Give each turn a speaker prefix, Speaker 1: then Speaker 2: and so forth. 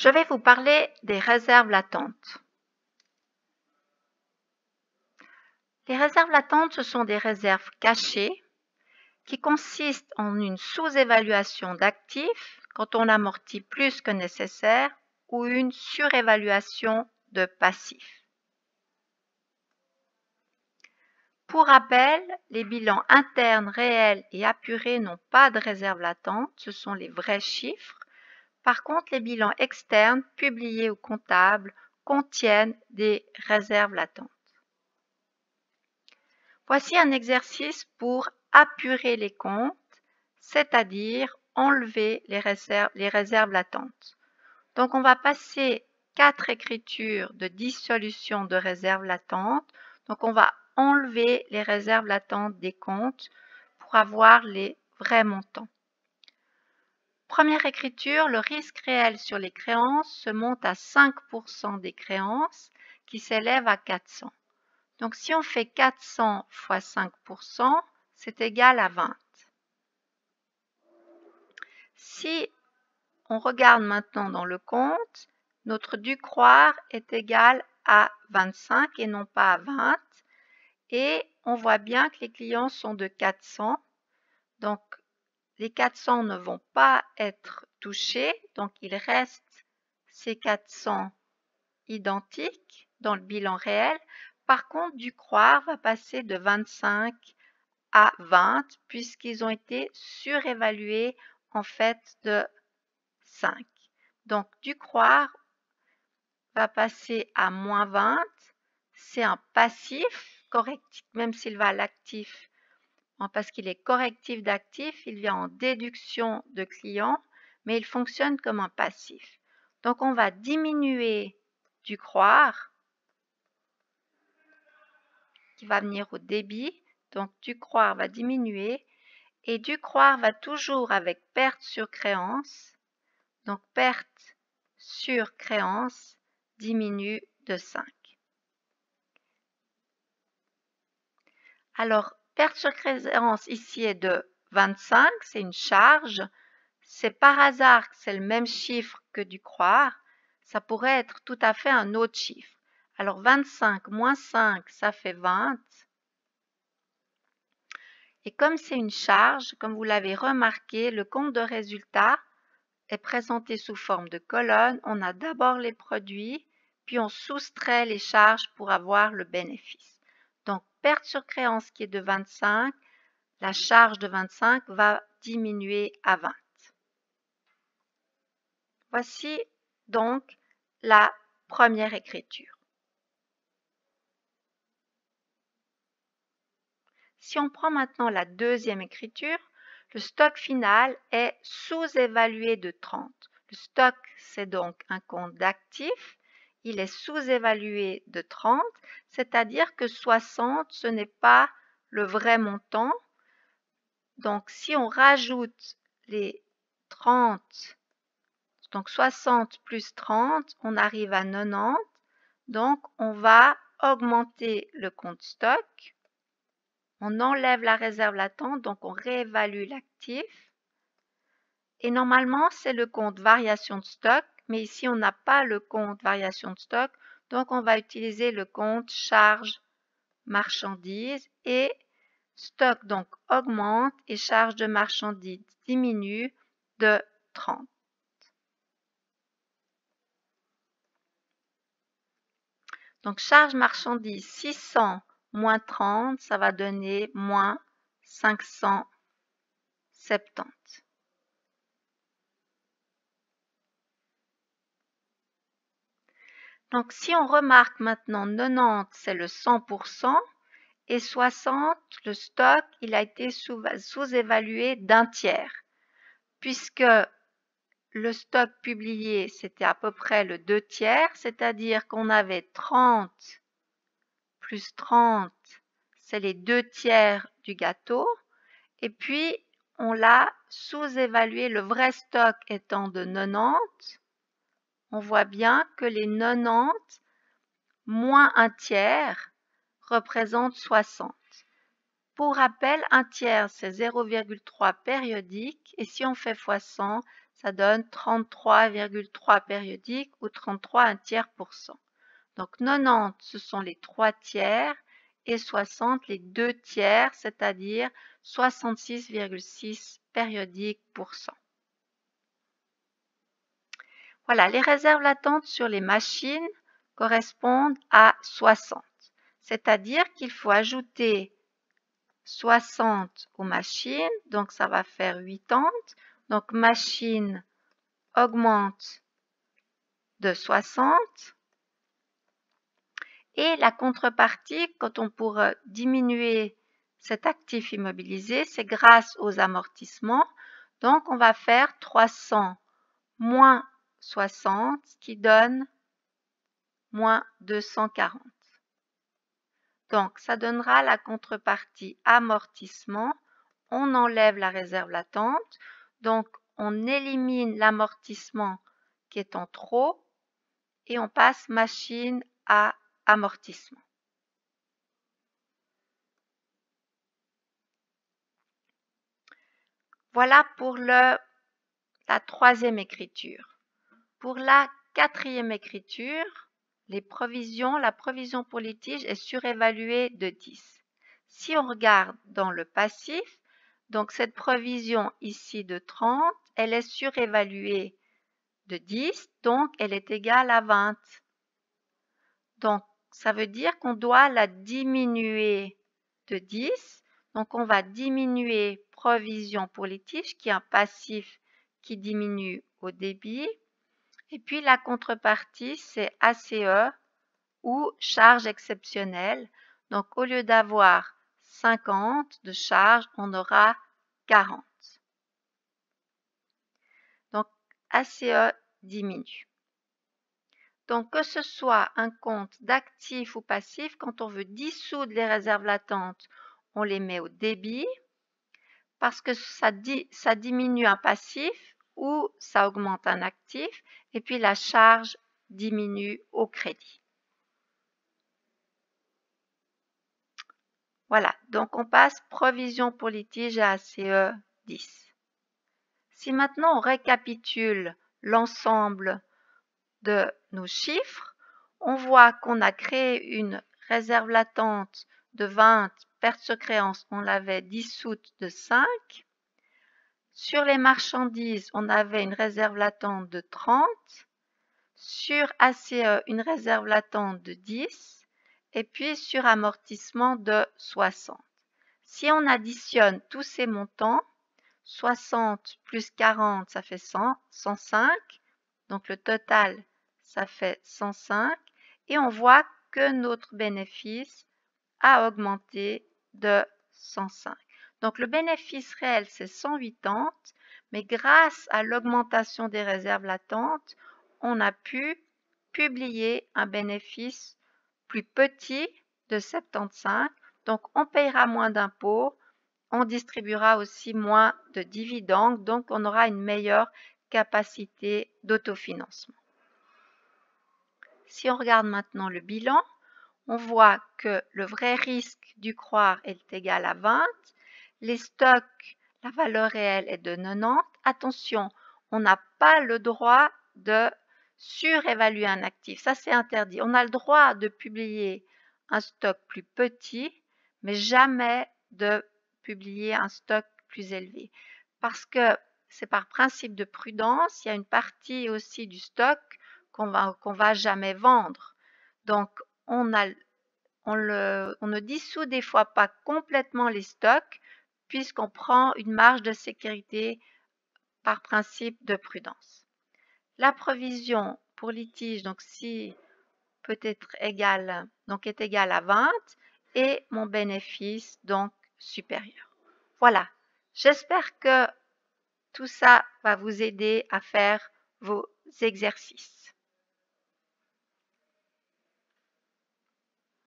Speaker 1: Je vais vous parler des réserves latentes. Les réserves latentes, ce sont des réserves cachées qui consistent en une sous-évaluation d'actifs quand on amortit plus que nécessaire ou une surévaluation de passifs. Pour rappel, les bilans internes réels et apurés n'ont pas de réserve latente, ce sont les vrais chiffres. Par contre, les bilans externes publiés au comptable contiennent des réserves latentes. Voici un exercice pour apurer les comptes, c'est-à-dire enlever les réserves latentes. Donc, on va passer 4 écritures de dissolution de réserves latentes. Donc, on va enlever les réserves latentes des comptes pour avoir les vrais montants. Première écriture, le risque réel sur les créances se monte à 5% des créances qui s'élèvent à 400. Donc, si on fait 400 fois 5%, c'est égal à 20. Si on regarde maintenant dans le compte, notre dû croire est égal à 25 et non pas à 20. Et on voit bien que les clients sont de 400. Donc, les 400 ne vont pas être touchés. Donc, il reste ces 400 identiques dans le bilan réel. Par contre, dû croire va passer de 25 à 20 puisqu'ils ont été surévalués en fait de 5. Donc, dû croire va passer à moins 20. C'est un passif correctif, même s'il va à l'actif. Parce qu'il est correctif d'actif, il vient en déduction de client, mais il fonctionne comme un passif. Donc, on va diminuer dû croire, qui va venir au débit. Donc, dû croire va diminuer. Et dû croire va toujours avec perte sur créance. Donc, perte sur créance diminue de 5. Alors, perte sur créance ici est de 25, c'est une charge. C'est par hasard que c'est le même chiffre que dû croire. Ça pourrait être tout à fait un autre chiffre. Alors, 25 moins 5, ça fait 20. Et comme c'est une charge, comme vous l'avez remarqué, le compte de résultat est présenté sous forme de colonne. On a d'abord les produits, puis on soustrait les charges pour avoir le bénéfice. Donc, perte sur créance qui est de 25, la charge de 25 va diminuer à 20. Voici donc la première écriture. Si on prend maintenant la deuxième écriture, le stock final est sous-évalué de 30. Le stock, c'est donc un compte d'actifs. Il est sous-évalué de 30, c'est-à-dire que 60, ce n'est pas le vrai montant. Donc, si on rajoute les 30, donc 60 plus 30, on arrive à 90. Donc, on va augmenter le compte stock. On enlève la réserve latente, donc on réévalue l'actif. Et normalement, c'est le compte variation de stock, mais ici, on n'a pas le compte variation de stock, donc on va utiliser le compte charge marchandises et stock donc augmente et charge de marchandises diminue de 30. Donc, charge marchandises 600 moins 30, ça va donner moins 570. Donc, si on remarque maintenant 90, c'est le 100%, et 60, le stock, il a été sous-évalué d'un tiers, puisque le stock publié, c'était à peu près le 2 tiers, c'est-à-dire qu'on avait 30 plus 30, c'est les 2 tiers du gâteau, et puis on l'a sous-évalué, le vrai stock étant de 90, on voit bien que les 90 moins un tiers représente 60. Pour rappel, un tiers, c'est 0,3 périodique, et si on fait fois 100, ça donne 33,3 périodiques ou 33 1/3%. Donc 90, ce sont les 3 tiers et 60 les 2 tiers, c'est-à-dire 66,6 périodiques pour cent. Voilà, les réserves latentes sur les machines correspondent à 60, c'est-à-dire qu'il faut ajouter 60 aux machines, donc ça va faire 80. Donc machine augmente de 60. Et la contrepartie, quand on pourra diminuer cet actif immobilisé, c'est grâce aux amortissements. Donc on va faire 300 moins 60 qui donne moins 240. Donc ça donnera la contrepartie amortissement. On enlève la réserve latente. Donc on élimine l'amortissement qui est en trop et on passe machine à amortissement. Voilà pour la troisième écriture. Pour la quatrième écriture, la provision pour litige est surévaluée de 10. Si on regarde dans le passif, donc cette provision ici de 30, elle est surévaluée de 10, donc elle est égale à 20. Donc ça veut dire qu'on doit la diminuer de 10. Donc on va diminuer provision pour litige, qui est un passif qui diminue au débit. Et puis la contrepartie, c'est ACE ou charge exceptionnelle. Donc au lieu d'avoir 50 de charge, on aura 40. Donc ACE diminue. Donc que ce soit un compte d'actif ou passif, quand on veut dissoudre les réserves latentes, on les met au débit parce que ça diminue un passif ou ça augmente un actif et puis la charge diminue au crédit. Voilà, donc on passe provision pour litige à ACE 10. Si maintenant on récapitule l'ensemble de nos chiffres, on voit qu'on a créé une réserve latente de 20, perte sur créance, on l'avait dissoute de 5. Sur les marchandises, on avait une réserve latente de 30. Sur ACE, une réserve latente de 10. Et puis sur amortissement de 60. Si on additionne tous ces montants, 60 plus 40, ça fait 100, 105. Donc le total, ça fait 105. Et on voit que notre bénéfice a augmenté de 105. Donc le bénéfice réel, c'est 180, mais grâce à l'augmentation des réserves latentes, on a pu publier un bénéfice plus petit de 75. Donc on payera moins d'impôts, on distribuera aussi moins de dividendes, donc on aura une meilleure capacité d'autofinancement. Si on regarde maintenant le bilan, on voit que le vrai risque du croire est égal à 20. Les stocks, la valeur réelle est de 90. Attention, on n'a pas le droit de surévaluer un actif. Ça, c'est interdit. On a le droit de publier un stock plus petit, mais jamais de publier un stock plus élevé. Parce que c'est par principe de prudence, il y a une partie aussi du stock qu'on va jamais vendre. Donc, on ne dissout des fois pas complètement les stocks puisqu'on prend une marge de sécurité par principe de prudence. La provision pour litige, donc si peut être égale, donc est égale à 20 et mon bénéfice donc supérieur. Voilà, j'espère que tout ça va vous aider à faire vos exercices.